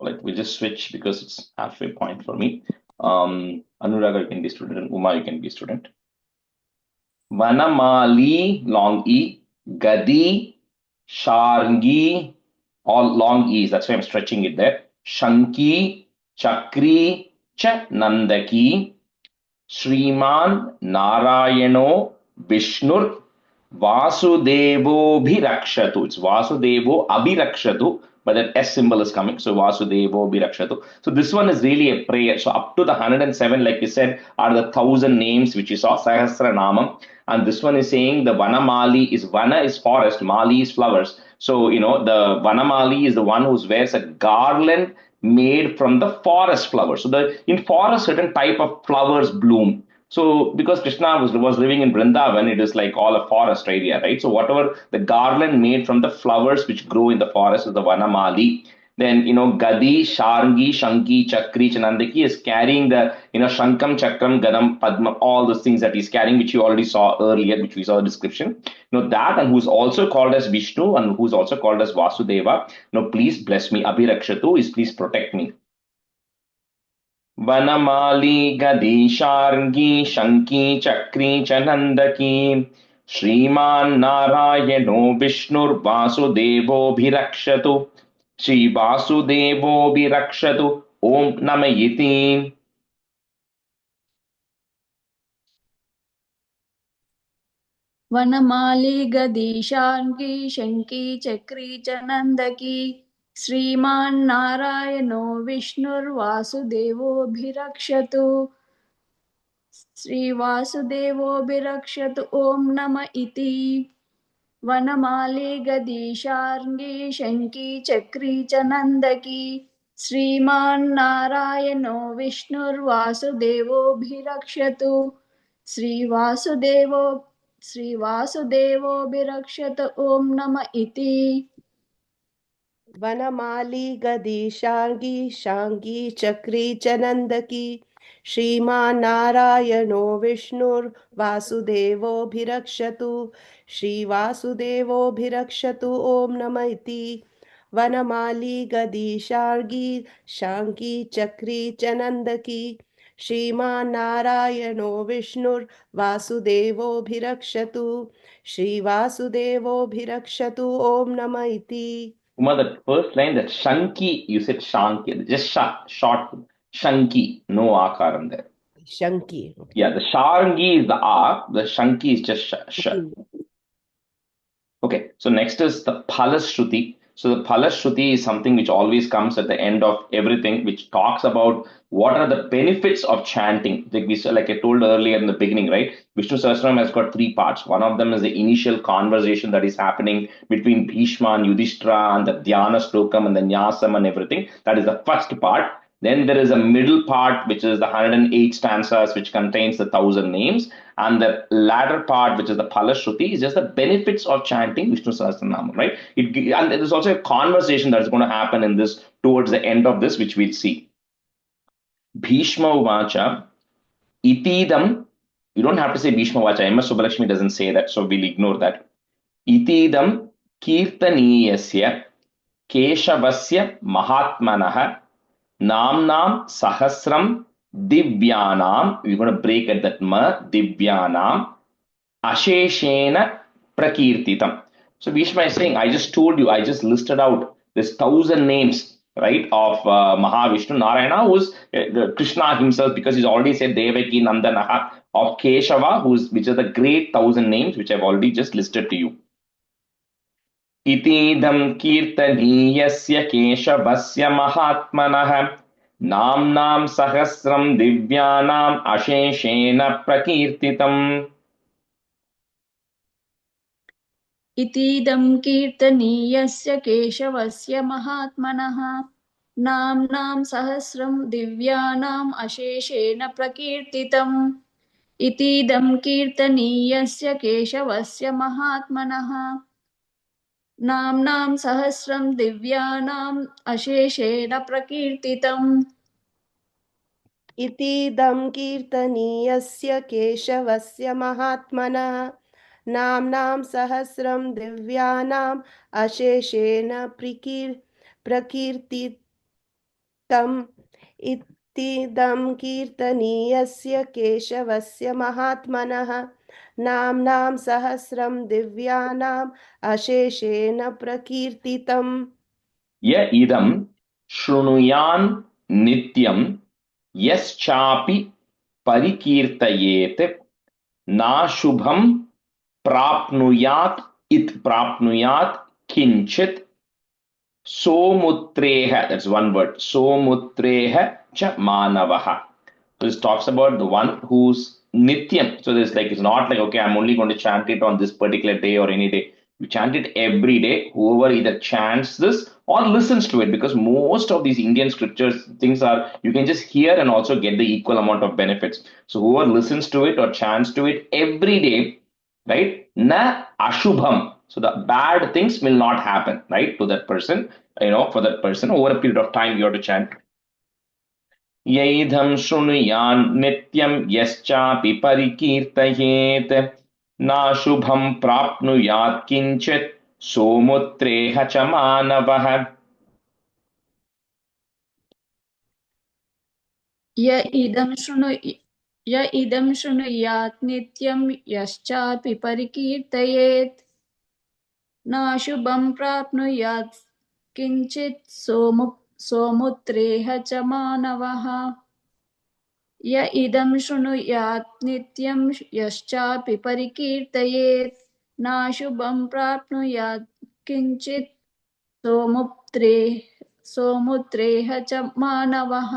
Like we just switch because it's halfway point for me. Anuraga, you can be student, and Uma, you can be student. Vanamali, long E, Gadi, Sharngi, all long E's. That's why I'm stretching it there. Shanki, Chakri, Cha Nandaki, Shriman, Narayano, Vishnur, Vasudevo Bhirakshatu. It's Vasudevo Abhirakshatu, but that S symbol is coming. So Vasudevo Bhirakshatu. So this one is really a prayer. So up to the 107, like we said, are the 1,000 names which we saw, Sahasra Namam. And this one is saying the Vanamali is Vana is forest, Mali is flowers. So, the Vanamali is the one who wears a garland made from the forest flowers. So in forest, certain type of flowers bloom. So because Krishna was living in Vrindavan, it is like all a forest area, right? So whatever the garland made from the flowers which grow in the forest is the Vanamali. Then, Gadi, Sharngi, Shanki, Chakri, Chanandaki is carrying the, Shankam, Chakram, Gadam, Padma, all those things that he's carrying, which you already saw earlier, which we saw the description. That, and who's also called as Vishnu and who's also called as Vasudeva. Please bless me. Abhirakshatu is please protect me. Vanamali, Gadi, Sharngi, Shanki, Chakri, Chanandaki, Shriman Narayano, Vishnur, Vasudevo, Bhirakshatu. Shri Vasudevo Bhirakshatu Om Namayiti. वनमाली गदी शार्ङ्गी शङ्की चक्री च नन्दकी श्रीमान्नारायणो विष्णुर्वासुदेवोऽभिरक्षतु श्रीवासुदेवोऽभिरक्षतु ॐ नम इति वनमाली गदी शार्ङ्गी शङ्की चक्री च नन्दकी श्रीमान्नारायणो विष्णुर्वासुदेवोऽभिरक्षतु श्रीवासुदेवोऽभिरक्षत ॐ नम इति वनमाली गदी शार्ङ्गी शाङ्गी चक्री च नन्दकी श्रीमान्नारायणो विष्णुर्वासुदेवोऽभिरक्षतु श्रीवासुदेवोऽभिरक्षतु ॐ नम इति वनमाली गदी शार्ङ्गी शाङ्गी चक्री च नन्दकी श्रीमान्नारायणो विष्णुर्वासुदेवोऽभिरक्षतु श्रीवासुदेवोऽभिरक्षतु ॐ नम इति Uma, the first line, that Shanki, you said Shanki, just short, Shanki, no akaram there. Shanki. Yeah, the Sharngi is the A, the Shanki is just sh. Okay, so next is the Phalashruti. So the Phalashruti is something which always comes at the end of everything, which talks about what are the benefits of chanting. Like I told earlier in the beginning, right? Vishnu Sahasranam has got 3 parts. One of them is the initial conversation that is happening between Bhishma and Yudhishthira and the Dhyana Slokam and the Nyasam and everything. That is the first part. Then there is a middle part, which is the 108 stanzas, which contains the 1,000 names. And the latter part, which is the Phalashruti, is just the benefits of chanting Vishnu Sahasranam, right? And there's also a conversation that's going to happen in this towards the end of this, which we'll see. Bhishma Uvacha, Itidam, you don't have to say Bhishma Uvacha, MS Subbalakshmi doesn't say that, so we'll ignore that. Itidam Kirtaniyasya Keshavasya Mahatmanaha Namnam Sahasram Divyanam, we're going to break at that ma, Divyanam Asheshena Prakirtitam. So Bhishma is saying, I just told you, I just listed out this 1,000 names, right, of Mahavishnu. Narayana, who's Krishna himself, because he's already said Devaki Nandanaha, of Keshava, which are the great 1,000 names, which I've already just listed to you. इतीदं कीर्तनीयस्य केशवस्य महात्मनः नाम्नां सहस्रं दिव्यानाम् अशेषेण प्रकीर्तितम्. इतीदं कीर्तनीयस्य केशवस्य महात्मनः नाम्नां सहस्रं दिव्यानाम् अशेषेण प्रकीर्तितम्. इतीदं कीर्तनीयस्य केशवस्य महात्मनः नाम्नां सहस्रं दिव्यानाम् अशेषेण प्रकीर्तितम्. इतीदं कीर्तनीयस्य केशवस्य महात्मनः नाम्नां सहस्रं दिव्यानाम् अशेषेण प्रकीर्तितम्. इतीदं कीर्तनीयस्य केशवस्य महात्मनः नाम्नां सहस्रं दिव्यानाम् अशेषेण प्रकीर्तितम्. य इदं शृणुयान् नित्यं यश्चापि परिकीर्तयेत् नाशुभं प्राप्नुयात् किंचित सोमुत्रेह, that's one word, सोमुत्रेह च मानवः. So this talks about the one who's nityam. So there's like, it's not like, okay, I'm only going to chant it on this particular day or any day. You chant it every day. Whoever either chants this or listens to it, because most of these Indian scriptures things are, you can just hear and also get the equal amount of benefits. So whoever listens to it or chants to it every day, right? Na ashubham. So the bad things will not happen, right? To that person, for that person over a period of time, you have to chant. यैधं शृणुयान् नित्यं यश्चापि परिकीर्तयेत् नाशुभं प्राप्नुयात् किंचित् सोमुत्रेह च मानवः. य इदं शृणुयात् नित्यं यश्चापि परिकीर्तयेत् नाशुभं प्राप्नुयात् किंचित् सोमुत्रेह च मानवः. य इदं शृणुयात् नित्यं यश्चापि परिकीर्तयेत् नाशुभं प्राप्नुयात् किंचित् सोमुत्रेह च मानवः.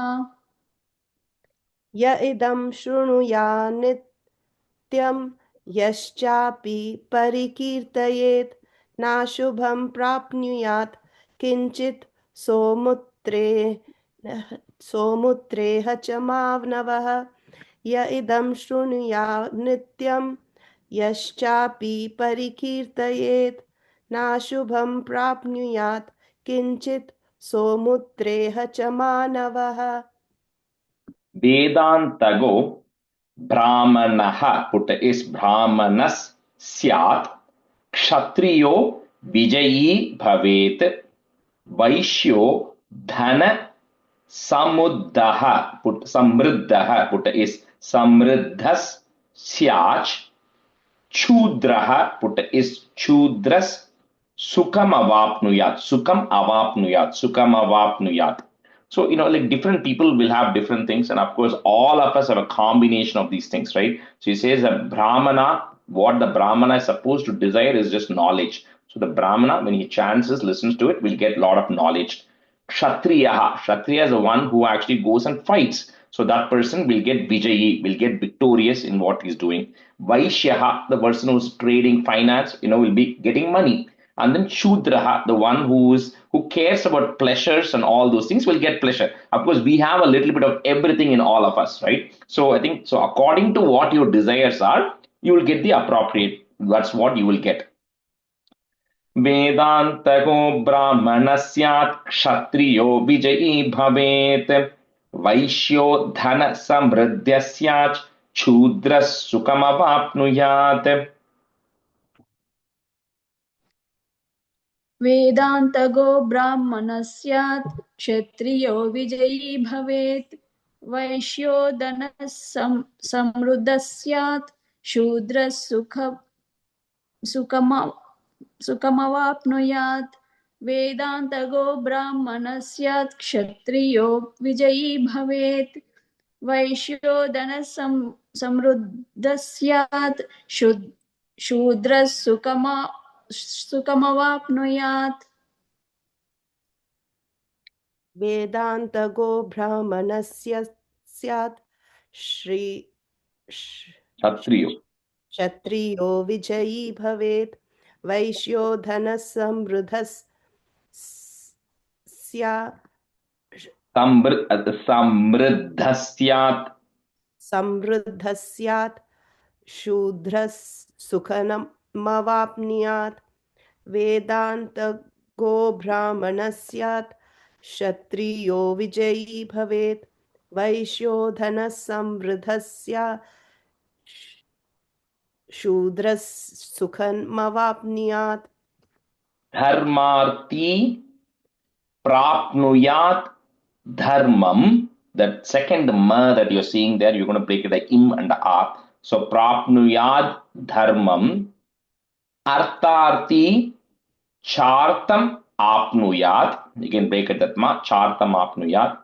य इदं शृणुयात् नित्यं यश्चापि परिकीर्तयेत् नाशुभं प्राप्नुयात् किंचित् सोमुत्रेह च मानवः. य इदं शृणुयात् नित्यं यश्चापि परिकीर्तयेत् नाशुभं प्राप्नुयात् किंचित् सोमुत्रेह च मानवः. वेदांतगो ब्राह्मणः, put is brahmanas स्यात्, क्षत्रियो विजयी भवेत्, वैश्यो धन समुद्धः, put समृद्धः, put is समृद्धस् स्याच्, क्षूद्रः, put is क्षूद्रस् सुखम अवाप्नुयात्, सुखम अवाप्नुयात्. So, like different people will have different things. And of course, all of us have a combination of these things, right? So he says that Brahmana, what the Brahmana is supposed to desire is just knowledge. So the Brahmana, when he chants this, listens to it, will get a lot of knowledge. Kshatriya is the one who actually goes and fights. So that person will get Vijayi, will get victorious in what he's doing. Vaishyaha, the person who's trading finance, will be getting money. And then Shudraha, the one who cares about pleasures and all those things, will get pleasure. Of course, we have a little bit of everything in all of us, right? So I think, so according to what your desires are, you will get the appropriate. That's what you will get. Vedantako brahmanasyat kshatriyo vijayi bhavet vaishyo dhana samriddhyasyat chudras sukamavapnuyat. वेदान्तगो ब्राह्मणस्यात् क्षत्रियो विजयी भवेत् वैश्यो धनः समृद्धस्यात् शूद्रः सुखमवाप्नुयात् वेदान्तगो ब्राह्मणस्यात् क्षत्रियो विजयी भवेत् वैश्यो समृद्धस्यात् शूद्रः सुखमवाप्नुयात् वेदान्तगो ब्राह्मणस्य स्यात् Shri Kshatriyo. क्षत्रियो विजयी भवेत् वैश्यो धनः Samriddhasyat. समृद्धः स्यात् शूद्रः सुखमवाप्नुयात् वेदान्तगो ब्राह्मणः स्यात् क्षत्रियो विजयी भवेत् वैश्यो धनः समृद्धः स्यात् शूद्रः सुखमवाप्नुयात् Dharmarthi prapnuyat dharmam. That second ma that you're seeing there, you're going to break it like im and a. So prapnuyat dharmam. Artharthi chartam apnuyat. You can break it that ma. Chartam apnuyat.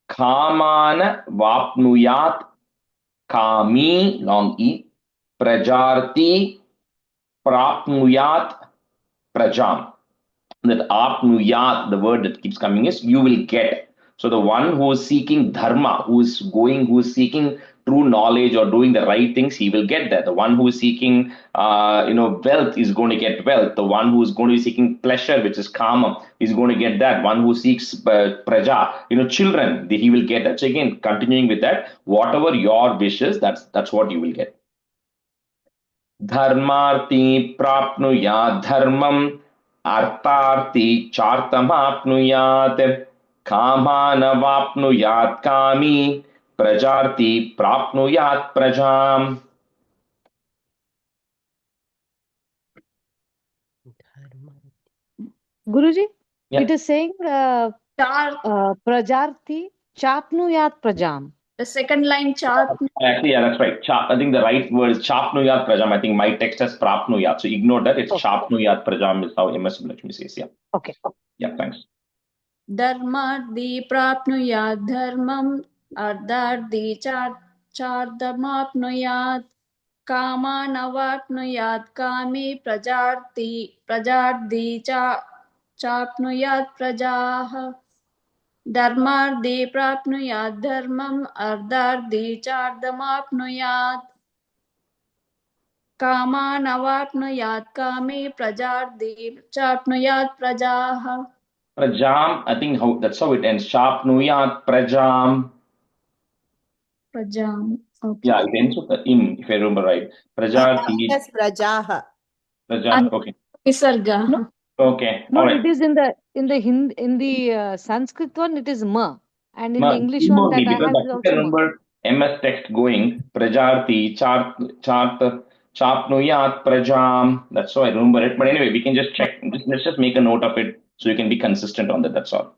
Kamana vapnuyat. Kami, long e. Prajarti prapnuyat prajam. That apnuyat, the word that keeps coming is you will get. So the one who is seeking dharma, who is seeking true knowledge or doing the right things, he will get that. The one who is seeking, wealth is going to get wealth. The one who is going to be seeking pleasure, which is kama, is going to get that. One who seeks praja, children, he will get that. So again, continuing with that, whatever your wishes, that's what you will get. Dharmarti prapnuyat dharmam. Artharthi chartamapnuyat kamanavapnuyat kami prajarti prapnuyat prajam. Guruji, Yeah. it is saying prajarti chapnuyat prajam. The second line chart. Actually, yeah, that's right. I think the right word is chapnuyat prajam. I think my text has prapnuyat. So ignore that. It's chapnuyat prajam is how MS Lakshmi says. Yeah. Okay. Yeah, thanks. Dharmardi prapnuyat dharmam ardhardi chardamapnuyat kamanavapnuyat kami prajardi chapnuyat prajah Dharmardi prapnuyat dharmam ardhardi chardamapnuyat kamanavapnuyat kami prajardi chapnuyat prajah Prajam, I think that's how it ends. Chapnuyat prajam. Prajam. Okay. Yeah, it ends with the im, if I remember right. Prajarti. Yes, Prajaha. Prajam. Okay. Visarga. No. Okay. No, All right. it is in the Sanskrit one, it is ma, and in the English Ma, one that I because have that's is what I also ma. remember MS text going. Prajarti, chapnuyat prajam. That's how I remember it. But anyway, we can just check. Let's just make a note of it so you can be consistent on that. That's all.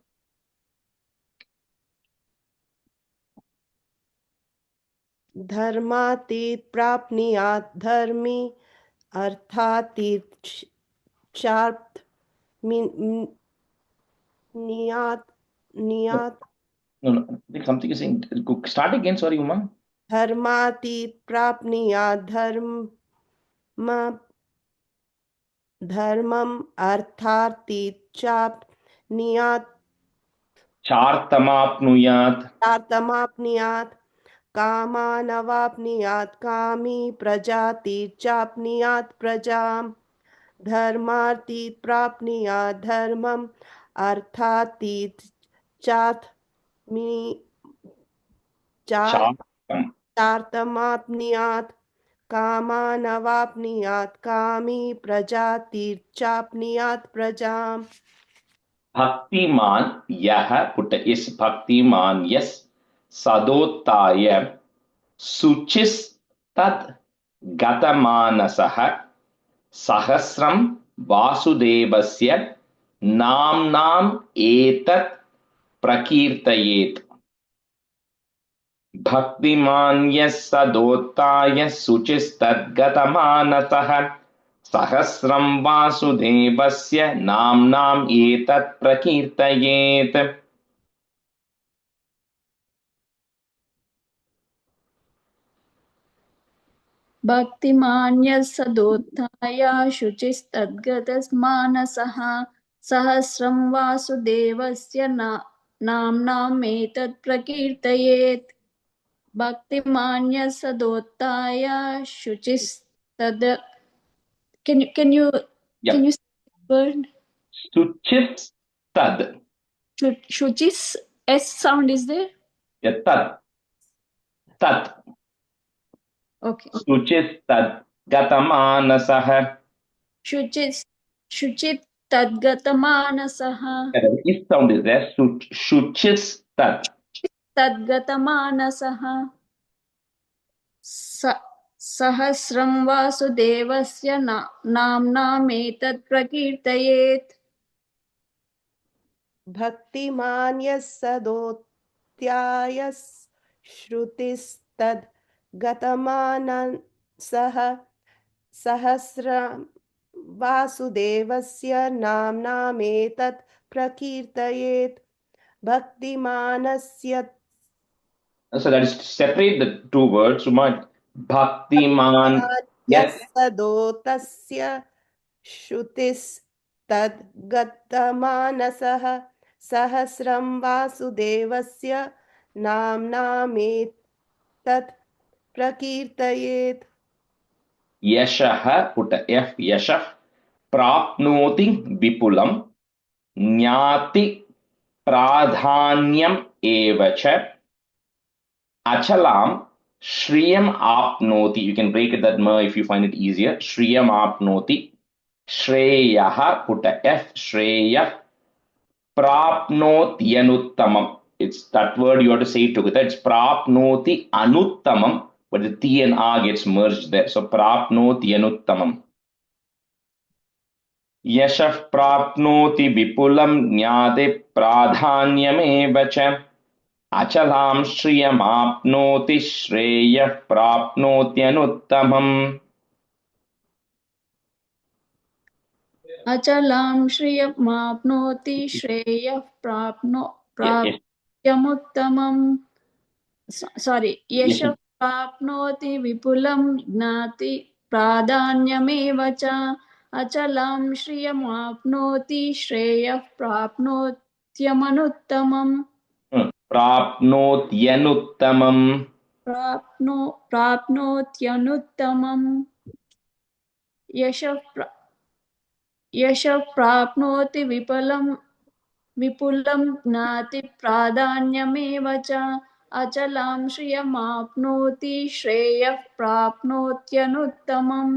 धर्मातीत प्राप्नुयात् धर्मी अर्थातीत चार्थ नियात No, I think something is saying. Start again. Sorry, Uma. धर्मातीत प्राप्नुयात् धर्मम अर्थातीत चाप्त नियात Chartamapnuyat. कामानवाप्नुयात् कामी प्रजातीत चाप्नुयात् प्रजाम धर्मातीत प्राप्नुयात् धर्मम अर्थातीत चार्थमाप्नुयात् कामानवाप्नुयात् कामी प्रजातीत चाप्नुयात् प्रजाम Bhaktiman yaha, put a is bhaktiman, yes, sadottaya, suchis tad gatamanasaha, sahasram vasudevasya, namnam etat prakirtayet. Bhaktiman yes sadottaya, suchis tad gatamanasaha, सहस्रं वासुदेवस्य नाम्नाम् एतत् प्रकीर्तयेत्. भक्तिमान्यः सदोत्थाय शुचिस्तद्गतमानसः सहस्रं वासुदेवस्य नाम्नामेतत् प्रकीर्तयेत् भक्तिमान्यः सदोत्थाय शुचिस्तद् can you Yeah. say the word Suchistad. shuchis s sound is there? Yeah, tat. Okay. Suchistad gatamanasah. शुचित तद्गतमानसः Is sound is there. Shuchistad. तद्गतमानसः सहस्रं वासुदेवस्य नाम्नामेतत् प्रकीर्तयेत् भक्तिमान् यः सदोत्याय श्रुतिस्तद् गतमानसः सहस्रं वासुदेवस्य नाम्नामेतत् प्रकीर्तयेत् भक्तिमानस्य. So that is to separate the two words. Suma, Bhaktiman. Yes. सदोतस्य श्रुतिस्तद् गतमानसः सहस्रं वासुदेवस्य नाम्नामेतत् प्रकीर्तयेत्. Yashah, put a F, Yashah, Prapnoti Vipulam, Nyati Pradhanyam Evacha, Achalam, Shriyam Apnoti. You can break it that ma if you find it easier. Shriyam Apnoti, Shreyaha, put a F, Shreya, Prapnoti Anuttamam. It's that word you have to say it together. It's Prapnoti Anuttamam. But the T and A gets merged there. So prapnoti anuttamam. Yashah prapnoti vipulam jnate pradhanyameva cha. Achalam shriyam apnoti shreyah prapnoti anuttamam. अचलां श्रियमाप्नोति श्रेयः प्राप्त्यमुत्तमम् sorry यशः प्राप्नोति विपुलं ज्ञाति प्राधान्यमेव च अचलां श्रियमाप्नोति श्रेयः प्राप्नोत्यमनुत्तमम् प्राप्नोत्यनुत्तमम् प्राप्नोत्यनुत्तमम् यशः प्राप्नोति विपुलं ज्ञाति प्राधान्यमेव च अचलां श्रियमाप्नोति श्रेयः प्राप्नोत्यनुत्तमम्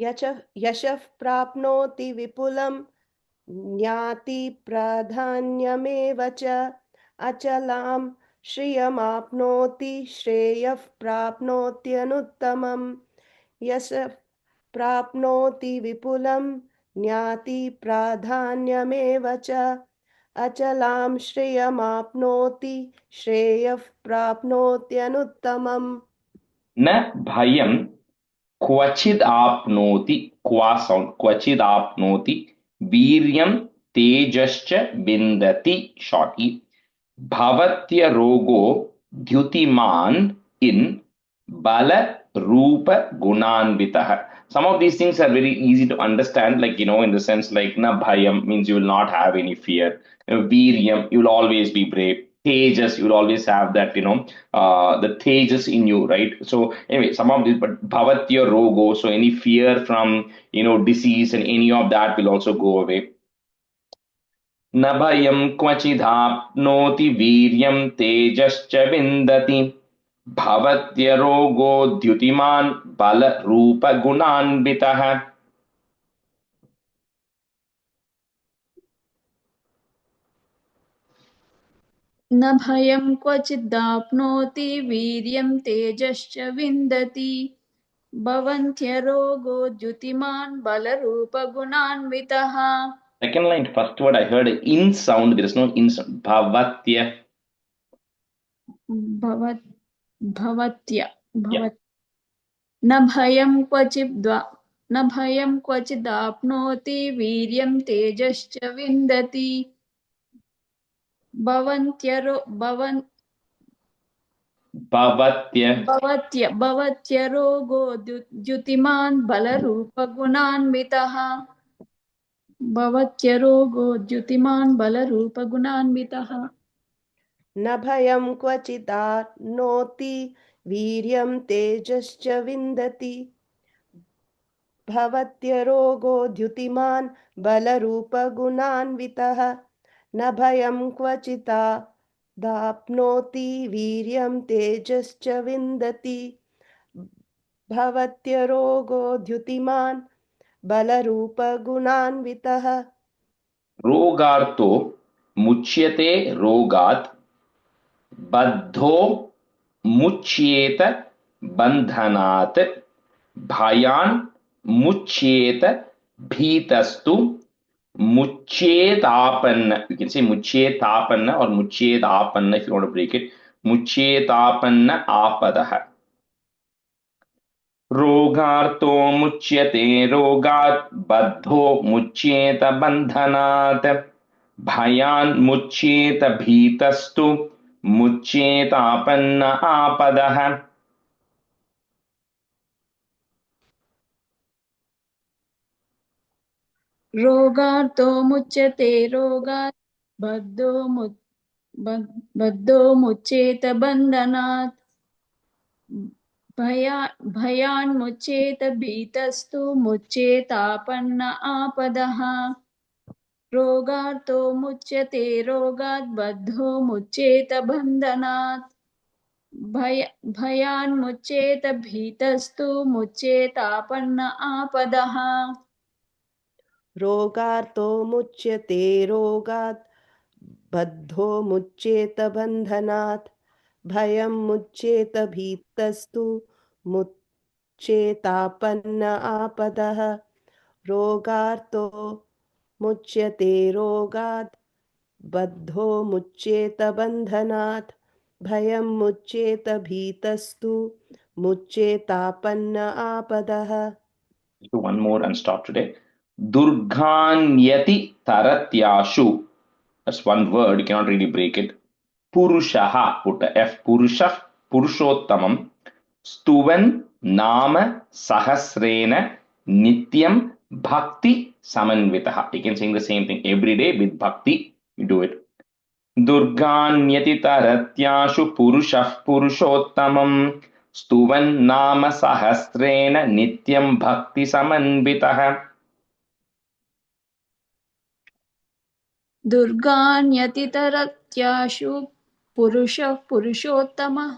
यशः प्राप्नोति विपुलं ज्ञाति प्राधान्यमेव च अचलां श्रियमाप्नोति श्रेयः प्राप्नोत्यनुत्तमम् यशः प्राप्नोति विपुलं ज्ञाति प्राधान्यमेव च अचलां श्रियमाप्नोति श्रेयः प्राप्नोत्यनुत्तमम्. न भयं क्वचिद् आपनोति, क्वा साउंड, क्वचिद् आपनोति, वीर्यं तेजश्च विन्दति, short e, भवत्य रोगो द्युतिमान् in bala rupa gunanvitah. Some of these things are very easy to understand, like, in the sense like na bhayam means you will not have any fear. Viryam, you will always be brave. Tejas, you will always have that, the tejas in you, right? So anyway, some of these, but bhavatya rogo, so any fear from, disease and any of that will also go away. Na bhayam kvachidhapnoti viryam tejascha vindati. भवत्य रोगो द्युतिमान् बल रूप गुणान्वितः. न भयं क्वचिदाप्नोति वीर्यं तेजश्च विन्दति भवन्त्यरोगो द्युतिमान् बलरूपगुणान्वितः. Second line, first word I heard in sound, there is no in sound. Bhavatya. भवत्य न भयं क्वचिदाप्नोति वीर्यं तेजश्च विन्दति भवत्यरोगो द्युतिमान् बलरूपगुणान्वितः न भयं क्वचिदाप्नोति वीर्यं तेजश्च विन्दति भवत्यरोगो द्युतिमान् बलरूपगुणान्वितः न भयं क्वचिदाप्नोति वीर्यं तेजश्च विन्दति भवत्यरोगो द्युतिमान् बलरूपगुणान्वितः रोगार्तो मुच्यते रोगात् बद्धो मुच्येत बन्धनात् भयान् मुच्येत भीतस्तु मुच्येतापन्न. You can say मुच्येतापन्न or मुच्येतापन्न if you want to break it. मुच्येतापन्न आपदः. रोगार्तो मुच्यते रोगात् बद्धो मुच्येत बन्धनात् भयान् मुच्येत भीतस्तु मुच्येतापन्न आपदः. रोगार्तो मुच्यते रोगात् बद्धो मुच्येत बन्धनात् भयान् मुच्येत भीतस्तु मुच्येतापन्न आपदः. रोगार्तो मुच्यते रोगात् बद्धो मुच्येत बन्धनात् भयान् मुच्येत भीतस्तु मुच्येतापन्न आपदः. रोगार्तो मुच्यते रोगात् बद्धो मुच्येत बन्धनात् भयं मुच्येत भीतस्तु मुच्येतापन्न आपदः. रोगार्तो मुच्यते रोगात् बद्धो मुच्येत बन्धनात् भयं मुच्येत भीतस्तु मुच्येतापन्न आपदः. Do one more and stop today. Durghanyati taratyashu. That's one word, you cannot really break it. Purushaha, put a F. Purushah, Purushottamam. Stuvan Nama Sahasrena Nityam Bhakti Samanvitaha. You can sing the same thing every day with Bhakti. You do it. Durghanyati taratyashu Purushah Purushottamam. स्तुवन् नाम सहस्रेण नित्यं भक्ति समन्वितः. दुर्गान्यतितरत्याशु पुरुषः पुरुषोत्तमं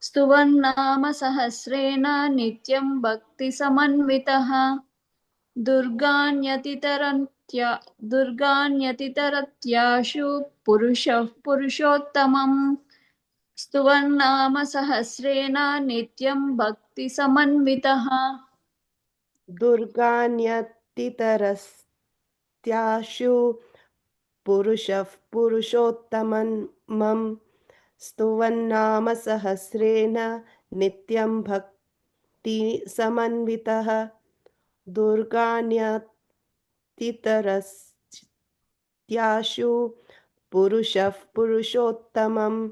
स्तुवन्नाम सहस्रेण नित्यं भक्ति समन्वितः. दुर्गान्यतितरत्याशु पुरुषः पुरुषोत्तमं स्तुवन्नाम सहस्रेण नित्यं भक्ति समन्वितः. दुर्गान्यतितरस्त्याशु पुरुषः पुरुषोत्तमं स्तुवन्नाम सहस्रेण नित्यं भक्ति समन्वितः. दुर्गान्यतितरस्त्याशु पुरुषः पुरुषोत्तमं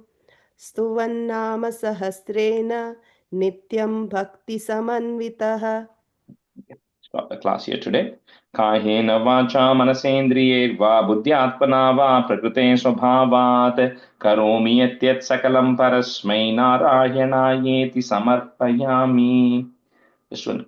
स्तुवन्नाम सहस्रेण नित्यं भक्ति समन्वितः. Stop the class here today. कायेन वाचा मनसेन्द्रियैर्वा बुद्ध्यात्मना वा प्रकृते स्वभावात् करोमि यत् सकलं परस्मै नारायणायेति समर्पयामि. Just one quick